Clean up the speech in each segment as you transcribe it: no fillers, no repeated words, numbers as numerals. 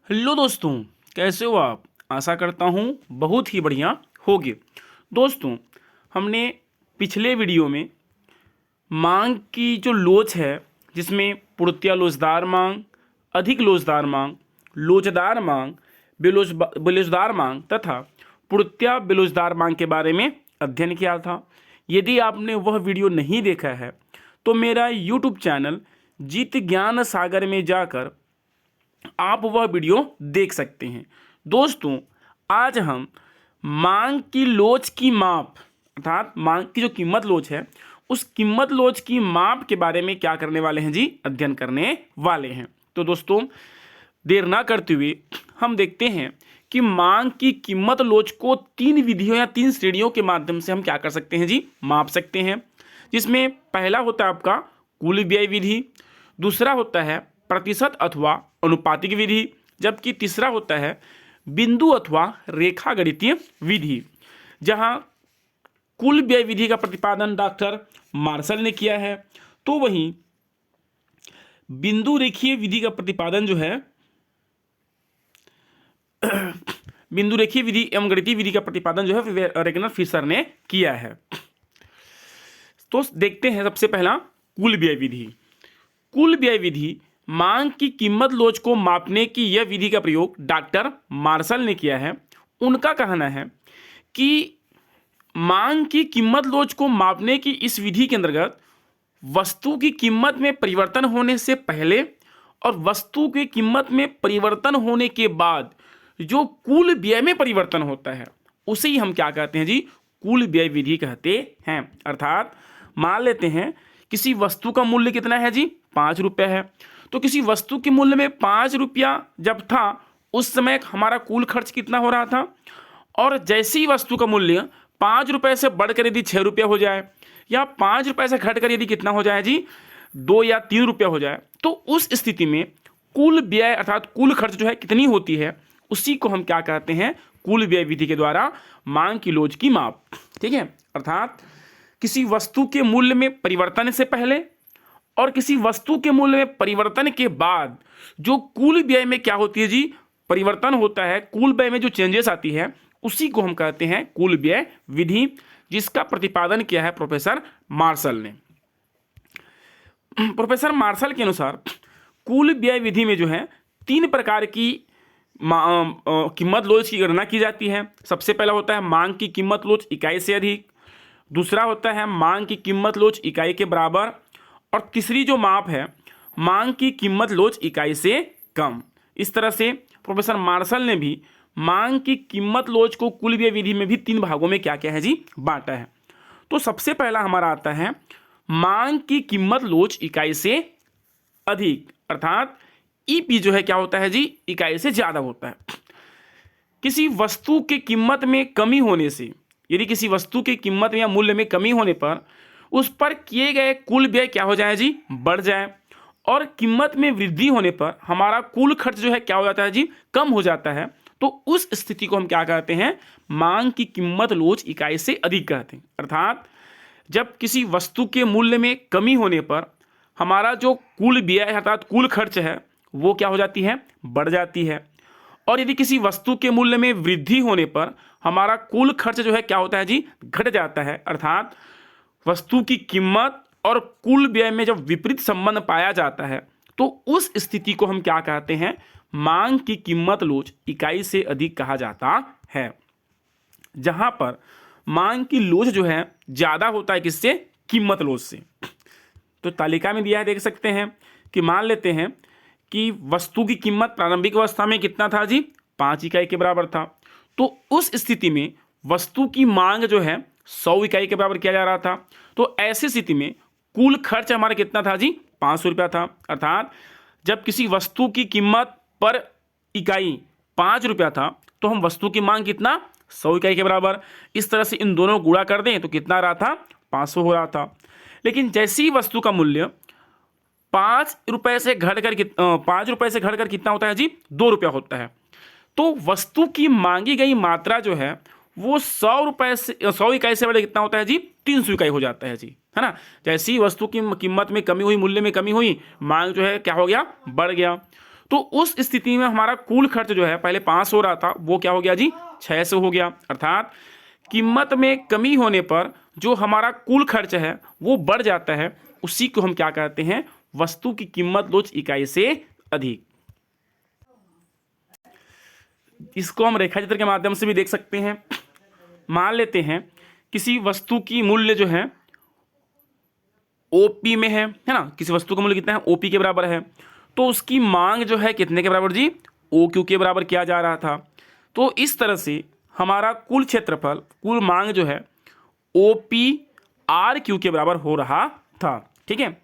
Hello दोस्तों, कैसे हो आप। आशा करता हूँ बहुत ही बढ़िया होगे। दोस्तों, हमने पिछले वीडियो में मांग की जो लोच है, जिसमें पूर्णतया लोचदार मांग, अधिक लोचदार मांग, लोचदार मांग, बेलोचदार मांग तथा पूर्णतया बेलोचदार मांग के बारे में अध्ययन किया था। यदि आपने वह वीडियो नहीं देखा है तो मेरा यूट्यूब चैनल जीत ज्ञान सागर में जाकर आप वह वीडियो देख सकते हैं। दोस्तों, आज हम मांग की लोच की माप अर्थात मांग की जो कीमत लोच है, उस कीमत लोच की माप के बारे में क्या करने वाले हैं जी, अध्ययन करने वाले हैं। तो दोस्तों, देर ना करते हुए हम देखते हैं कि मांग की कीमत लोच को तीन विधियों या तीन श्रेणियों के माध्यम से हम क्या कर सकते हैं जी, माप सकते हैं। जिसमें पहला होता है आपका कुल व्यय विधि, दूसरा होता है प्रतिशत अथवा अनुपातिक विधि, जबकि तीसरा होता है बिंदु अथवा रेखा गणितीय विधि। जहां कुल व्यय विधि का प्रतिपादन डॉक्टर मार्शल ने किया है, तो वहीं बिंदु रेखीय विधि का प्रतिपादन जो है बिंदु रेखीय विधि एवं गणितीय विधि का प्रतिपादन जो है रेगनर फिशर ने किया है। तो देखते हैं सबसे पहला कुल व्यय विधि। कुल व्यय विधि मांग की कीमत लोच को मापने की यह विधि का प्रयोग डॉक्टर मार्शल ने किया है। उनका कहना है कि मांग की कीमत लोच को मापने की इस विधि के अंतर्गत वस्तु की कीमत में परिवर्तन होने से पहले और वस्तु की कीमत में परिवर्तन होने के बाद जो कुल व्यय में परिवर्तन होता है, उसे ही हम क्या कहते हैं जी, कुल व्यय विधि कहते हैं। अर्थात मान लेते हैं किसी वस्तु का मूल्य कितना है जी, 5 रुपये है। तो किसी वस्तु के मूल्य में 5 रुपया जब था, उस समय हमारा कुल खर्च कितना हो रहा था। और जैसी वस्तु का मूल्य 5 रुपये से बढ़कर यदि 6 रुपया हो जाए, या 5 रुपये से घटकर यदि कितना हो जाए जी, 2 या 3 रुपया हो जाए, तो उस स्थिति में कुल व्यय अर्थात कुल खर्च जो है कितनी होती है, उसी को हम क्या कहते हैं, कुल व्यय विधि के द्वारा मांग की लोच की माप। ठीक है। अर्थात किसी वस्तु के मूल्य में परिवर्तन से पहले और किसी वस्तु के मूल्य में परिवर्तन के बाद जो कुल व्यय में क्या होती है जी, परिवर्तन होता है, कुल व्यय में जो चेंजेस आती है, उसी को हम कहते हैं कुल व्यय विधि, जिसका प्रतिपादन किया है प्रोफेसर मार्शल ने। प्रोफेसर मार्शल के अनुसार कुल व्यय विधि में जो है 3 प्रकार की कीमत लोच की गणना की जाती है। सबसे पहला होता है मांग की कीमत लोच इकाई से अधिक, दूसरा होता है मांग की कीमत लोच इकाई के बराबर, और तीसरी जो माप है मांग की कीमत लोच इकाई से कम। इस तरह से प्रोफेसर मार्शल ने भी मांग की कीमत लोच को कुल व्यय विधि में भी 3 भागों में क्या क्या है जी, बांटा है। तो सबसे पहला हमारा आता है मांग की कीमत लोच इकाई से अधिक, अर्थात ईपी जो है क्या होता है जी, इकाई से ज्यादा होता है। किसी वस्तु की कीमत में कमी होने से, यदि किसी वस्तु की कीमत या मूल्य में कमी होने पर उस पर किए गए कुल व्यय क्या हो जाए जी, बढ़ जाए, और कीमत में वृद्धि होने पर हमारा कुल खर्च जो है क्या हो जाता है जी, कम हो जाता है। तो उस स्थिति को हम क्या कहते हैं, मांग की कीमत लोच इकाई से अधिक कहते हैं। अर्थात जब किसी वस्तु के मूल्य में कमी होने पर हमारा जो कुल व्यय अर्थात कुल खर्च है वो क्या हो जाती है, बढ़ जाती है, और यदि किसी वस्तु के मूल्य में वृद्धि होने पर हमारा कुल खर्च जो है क्या होता है जी, घट जाता है। अर्थात वस्तु की कीमत और कुल व्यय में जब विपरीत संबंध पाया जाता है, तो उस स्थिति को हम क्या कहते हैं, मांग की कीमत लोच इकाई से अधिक कहा जाता है। जहां पर मांग की लोच जो है ज्यादा होता है किससे, कीमत लोच से। तो तालिका में दिया है, देख सकते हैं कि मान लेते हैं कि वस्तु की कीमत प्रारंभिक अवस्था में कितना था जी, 5 इकाई के बराबर था। तो उस स्थिति में वस्तु की मांग जो है 100 इकाई के बराबर किया जा रहा था। तो ऐसी स्थिति में कुल खर्च हमारा कितना था जी, 500 रुपया था। अर्थात जब किसी वस्तु की कीमत पर इकाई 5 रुपया था, तो हम वस्तु की मांग कितना, 100 इकाई के बराबर। इस तरह से इन दोनों गुणा कर दें तो कितना रहा था, 500 हो रहा था। लेकिन जैसी ही वस्तु का मूल्य 5 रुपये से घटकर 5 रुपये से घटकर कितना होता है जी, 2 रुपया होता है, तो वस्तु की मांगी गई मात्रा जो है वो 100 रुपये से 100 इकाई से बड़े कितना होता है जी, 300 इकाई हो जाता है जी, है ना। जैसी वस्तु की कीमत में कमी हुई, मूल्य में कमी हुई, मांग जो है क्या हो गया, बढ़ गया। तो उस स्थिति में हमारा कुल खर्च जो है पहले 5 हो रहा था, वो क्या हो गया जी 600 हो गया। अर्थात कीमत में कमी होने पर जो हमारा कुल खर्च है वो बढ़ जाता है, उसी को हम क्या कहते हैं, वस्तु की कीमत लोच इकाई से अधिक। इसको हम रेखाचित्र के माध्यम से भी देख सकते हैं। मान लेते हैं किसी वस्तु की मूल्य जो है ओपी में है ना, किसी वस्तु का मूल्य कितना है, ओपी के बराबर है, तो उसकी मांग जो है कितने के बराबर जी, ओ क्यू के बराबर किया जा रहा था। तो इस तरह से हमारा कुल क्षेत्रफल, कुल मांग जो है ओ पी आर क्यू के बराबर हो रहा था। ठीक है,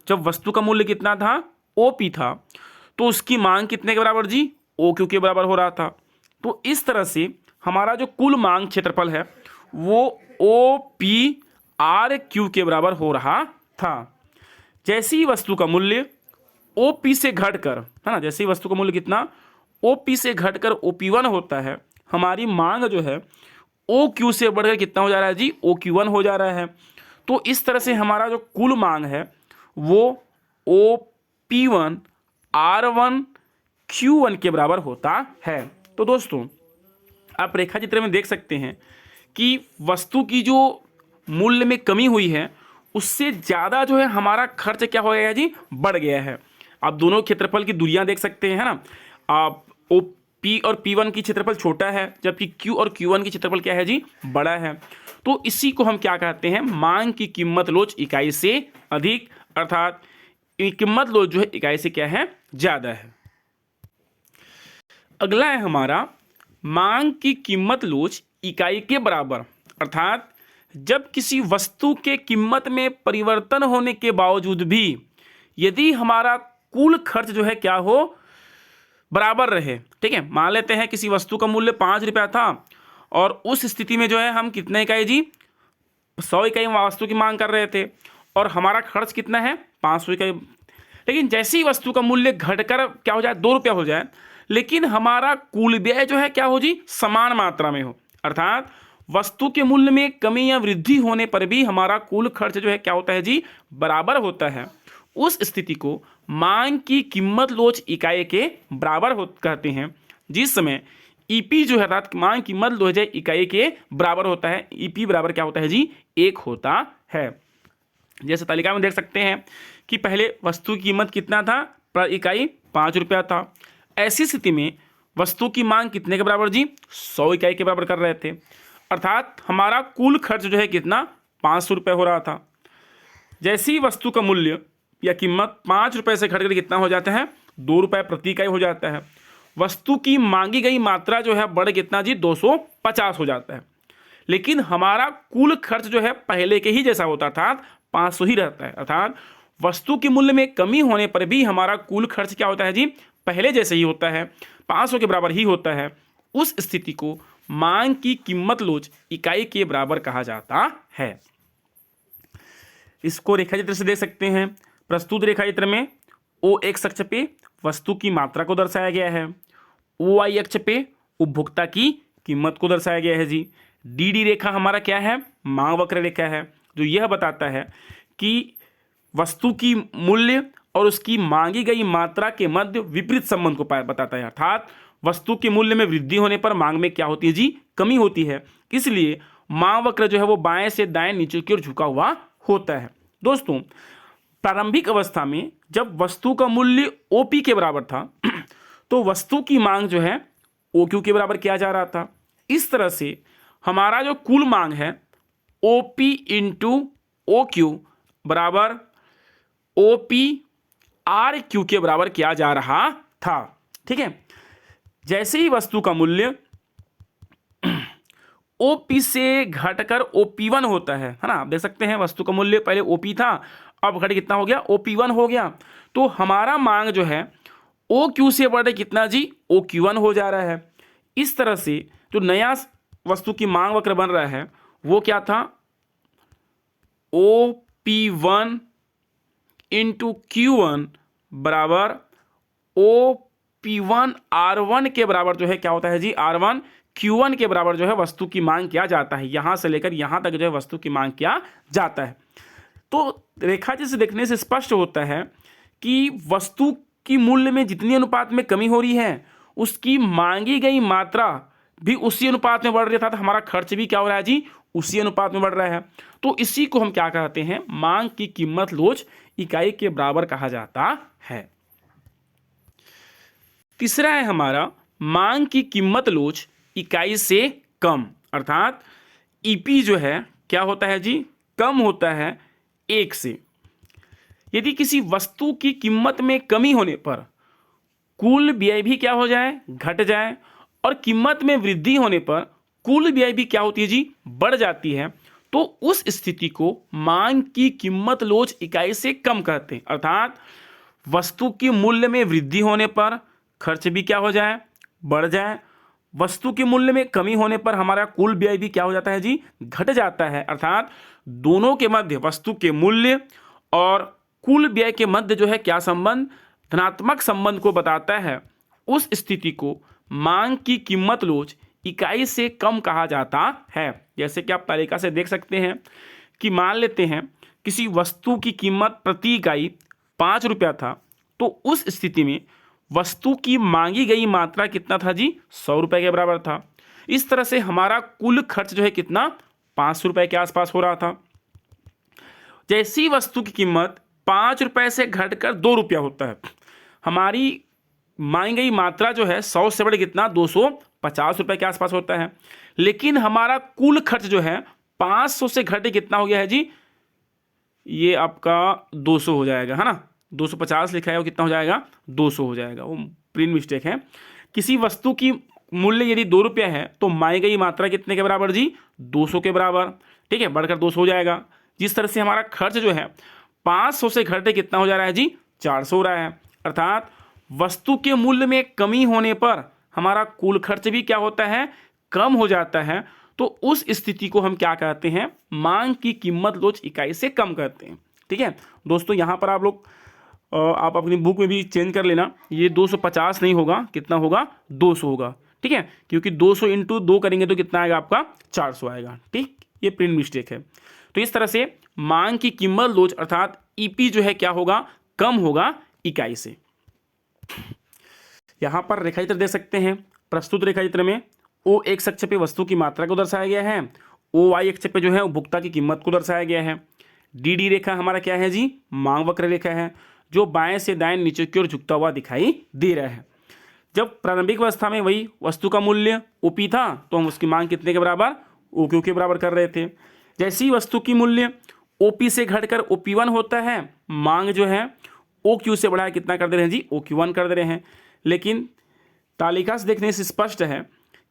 जब वस्तु का मूल्य कितना था, ओ पी था, तो उसकी मांग कितने के बराबर जी, ओ क्यू के बराबर हो रहा था। तो इस तरह से हमारा जो कुल मांग क्षेत्रफल है वो ओ पी आर क्यू के बराबर हो रहा था। जैसे ही वस्तु का मूल्य ओ पी से घटकर, है ना, जैसे ही वस्तु का मूल्य कितना ओ पी से घटकर ओ पी वन होता है, हमारी मांग जो है ओ क्यू से बढ़कर कितना हो जा रहा है जी, ओ क्यू वन हो जा रहा है। तो इस तरह से हमारा जो कुल मांग है वो O P one R one Q one के बराबर होता है। तो दोस्तों आप रेखा चित्र में देख सकते हैं कि वस्तु की जो मूल्य में कमी हुई है उससे ज़्यादा जो है हमारा खर्च क्या हो गया जी, बढ़ गया है। आप दोनों क्षेत्रफल की दूरियां देख सकते हैं, है ना। आप ओ पी और पी वन की क्षेत्रफल छोटा है, जबकि क्यू और क्यू वन की क्षेत्रफल क्या है जी, बड़ा है। तो इसी को हम क्या कहते हैं, मांग की कीमत लोच इकाई से अधिक, अर्थात कीमत लोच जो है इकाई से क्या है, ज़्यादा है। अगला है हमारा मांग की कीमत लोच इकाई के बराबर, अर्थात जब किसी वस्तु के कीमत में परिवर्तन होने के बावजूद भी यदि हमारा कुल खर्च जो है क्या हो, बराबर रहे। ठीक है, मान लेते हैं किसी वस्तु का मूल्य 5 रुपया था और उस स्थिति में जो है हम कितने इकाई जी, 100 इकाई वस्तु की मांग कर रहे थे और हमारा खर्च कितना है, 500 इकाई। लेकिन जैसी वस्तु का मूल्य घटकर क्या हो जाए, 2 रुपया हो जाए, लेकिन हमारा कुल व्यय जो है क्या हो जी, समान मात्रा में हो, अर्थात वस्तु के मूल्य में कमी या वृद्धि होने पर भी हमारा कुल खर्च जो है क्या होता है जी, बराबर होता है। उस स्थिति को मांग की कीमत लोच इकाई के बराबर कहते हैं, जिस समय ईपी जो है अर्थात मांग कीमत लोच इकाई के बराबर होता है। ईपी बराबर क्या होता है जी, 1 होता है। जैसे तालिका में देख सकते हैं कि पहले वस्तु की कीमत कितना था, प्रति इकाई 5 रुपया था। ऐसी स्थिति में वस्तु की मांग कितने के बराबर जी, 100 इकाई के बराबर कर रहे थे, अर्थात हमारा कुल खर्च जो है कितना, 500 रुपये हो रहा था। जैसी ही वस्तु का मूल्य या कीमत 5 रुपये से घटकर कितना हो जाता है, 2 रुपये प्रति इकाई हो जाता है। वस्तु की मांगी गई मात्रा जो है बढ़ कितना जी, 250 हो जाता है। लेकिन हमारा कुल खर्च जो है पहले के ही जैसा होता है, अर्थात 500 ही रहता है। अर्थात वस्तु के मूल्य में कमी होने पर भी हमारा कुल खर्च क्या होता है जी, पहले जैसे ही होता है, 500 के बराबर ही होता है। उस स्थिति को मांग की कीमत लोच इकाई के बराबर कहा जाता है। इसको रेखाचित्र से देख सकते हैं। प्रस्तुत रेखाचित्र में ओ एक्स अक्ष पे वस्तु की मात्रा को दर्शाया गया है, ओ वाई अक्ष पे उपभोक्ता की कीमत को दर्शाया गया है जी। डी डी रेखा हमारा क्या है, मांग वक्र रेखा है, जो यह बताता है कि वस्तु की मूल्य और उसकी मांगी गई मात्रा के मध्य विपरीत संबंध को बताता है। अर्थात वस्तु के मूल्य में वृद्धि होने पर मांग में क्या होती है जी, कमी होती है। इसलिए मांग वक्र जो है वो बाएं से दाएं नीचे की ओर झुका हुआ होता है। दोस्तों प्रारंभिक अवस्था में जब वस्तु का मूल्य ओपी के बराबर था तो वस्तु की मांग जो है ओ क्यू के बराबर किया जा रहा था। इस तरह से हमारा जो कुल मांग है O P into O Q बराबर ओ पी आर क्यू के बराबर किया जा रहा था। ठीक है, जैसे ही वस्तु का मूल्य ओपी से घटकर ओपी वन होता है ना, आप देख सकते हैं वस्तु का मूल्य पहले ओपी था, अब घट कितना हो गया, ओपी वन हो गया। तो हमारा मांग जो है ओ क्यू से बढ़े कितना जी, ओ क्यू वन हो जा रहा है। इस तरह से जो नया वस्तु की मांग वक्र बन रहा है वो क्या था, O P one into Q one बराबर O P one R one के बराबर जो है क्या होता है जी, आर वन क्यू वन के बराबर जो है वस्तु की मांग किया जाता है। यहां से लेकर यहां तक जो है वस्तु की मांग किया जाता है। तो रेखाचित्र से देखने से स्पष्ट होता है कि वस्तु की मूल्य में जितनी अनुपात में कमी हो रही है, उसकी मांगी गई मात्रा भी उसी अनुपात में बढ़ रही है, था हमारा खर्च भी क्या हो रहा है जी, उसी अनुपात में बढ़ रहा है। तो इसी को हम क्या कहते हैं, मांग की कीमत लोच इकाई के बराबर कहा जाता है। तीसरा है हमारा मांग की कीमत लोच इकाई से कम, अर्थात ईपी जो है क्या होता है जी, कम होता है 1 से। यदि किसी वस्तु की कीमत में कमी होने पर कुल व्यय भी क्या हो जाए, घट जाए, और कीमत में वृद्धि होने पर कुल व्यय भी क्या होती है जी, बढ़ जाती है, तो उस स्थिति को मांग की कीमत लोच इकाई से कम कहते हैं। अर्थात वस्तु के मूल्य में वृद्धि होने पर खर्च भी क्या हो जाए, बढ़ जाए, वस्तु के मूल्य में कमी होने पर हमारा कुल व्यय भी क्या हो जाता है जी, घट जाता है। अर्थात दोनों के मध्य, वस्तु के मूल्य और कुल व्यय के मध्य जो है क्या संबंध, धनात्मक संबंध को बताता है। उस स्थिति को मांग की कीमत लोच इकाई से कम कहा जाता है। जैसे कि आप तालिका से देख सकते हैं कि मान लेते हैं किसी वस्तु की कीमत प्रति इकाई 5 रुपया था, तो उस स्थिति में वस्तु की मांगी गई मात्रा कितना था जी, 100 रुपये के बराबर था। इस तरह से हमारा कुल खर्च जो है कितना, 500 रुपये के आसपास हो रहा था। जैसी वस्तु की कीमत 5 रुपये से घटकर 2 रुपया होता है, हमारी मांगी गई मात्रा जो है 100 से बढ़े कितना, 250 रुपये के आसपास होता है। लेकिन हमारा कुल खर्च जो है 500 से घटे कितना हो गया है जी, ये आपका 200 हो जाएगा, है ना। 250 लिखा है, वो कितना हो जाएगा, 200 हो जाएगा, वो प्रिंट मिस्टेक है। किसी वस्तु की मूल्य यदि 2 रुपया है तो मांगी गई मात्रा कितने के बराबर जी, 200 के बराबर, ठीक है, बढ़कर 200 हो जाएगा। जिस तरह से हमारा खर्च जो है 500 से घटे कितना हो जा रहा है जी, 400 हो रहा है। अर्थात वस्तु के मूल्य में कमी होने पर हमारा कुल खर्च भी क्या होता है, कम हो जाता है। तो उस स्थिति को हम क्या कहते हैं, मांग की कीमत लोच इकाई से कम कहते हैं। ठीक है दोस्तों, यहाँ पर आप लोग आप अपनी बुक में भी चेंज कर लेना, ये 250 नहीं होगा, कितना होगा, 200 होगा, ठीक है, क्योंकि 200 इंटू 2 करेंगे तो कितना आएगा आपका, 400 आएगा। ठीक, ये प्रिंट मिस्टेक है। तो इस तरह से मांग की कीमत लोच अर्थात ईपी जो है क्या होगा, कम होगा इकाई से। यहाँ पर रेखाचित्र दे सकते हैं। प्रस्तुत रेखाचित्र में ओ एक्स अक्ष पे वस्तु की मात्रा को दर्शाया गया है, ओ वाई अक्ष पे जो है उपभोक्ता की कीमत को दर्शाया गया है। डी डी रेखा हमारा क्या है जी, मांग वक्र रेखा है, जो बाएं से दाएं नीचे की ओर झुकता हुआ दिखाई दे रहा है। जब प्रारंभिक अवस्था में वही वस्तु का मूल्य ओपी था तो हम उसकी मांग कितने के बराबर, ओ क्यू के बराबर कर रहे थे। जैसे ही वस्तु की मूल्य ओपी से घटकर OP1 होता है, मांग जो है ओ क्यू से बढ़ाया कितना कर दे रहे हैं जी, OQ1 कर दे रहे हैं। लेकिन तालिका से देखने से स्पष्ट है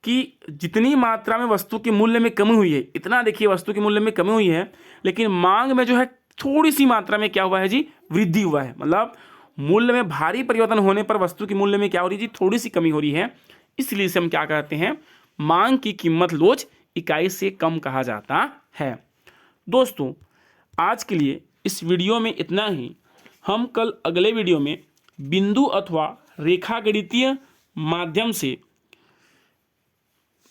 कि जितनी मात्रा में वस्तु के मूल्य में कमी हुई है, इतना देखिए वस्तु के मूल्य में कमी हुई है, लेकिन मांग में जो है थोड़ी सी मात्रा में क्या हुआ है जी, वृद्धि हुआ है। मतलब मूल्य में भारी परिवर्तन होने पर वस्तु के मूल्य में क्या हो रही है जी, थोड़ी सी कमी हो रही है। इसलिए इसे हम क्या कहते हैं, मांग की कीमत लोच इकाई से कम कहा जाता है। दोस्तों आज के लिए इस वीडियो में इतना ही। हम कल अगले वीडियो में बिंदु अथवा रेखा गणितीय माध्यम से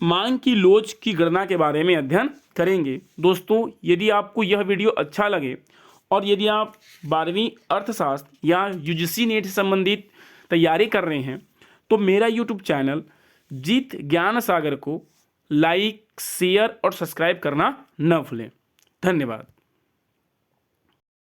मांग की लोच की गणना के बारे में अध्ययन करेंगे। दोस्तों यदि आपको यह वीडियो अच्छा लगे और यदि आप 12वीं अर्थशास्त्र या UGC नेट से संबंधित तैयारी कर रहे हैं तो मेरा YouTube चैनल जीत ज्ञान सागर को लाइक, शेयर और सब्सक्राइब करना न भूलें। धन्यवाद।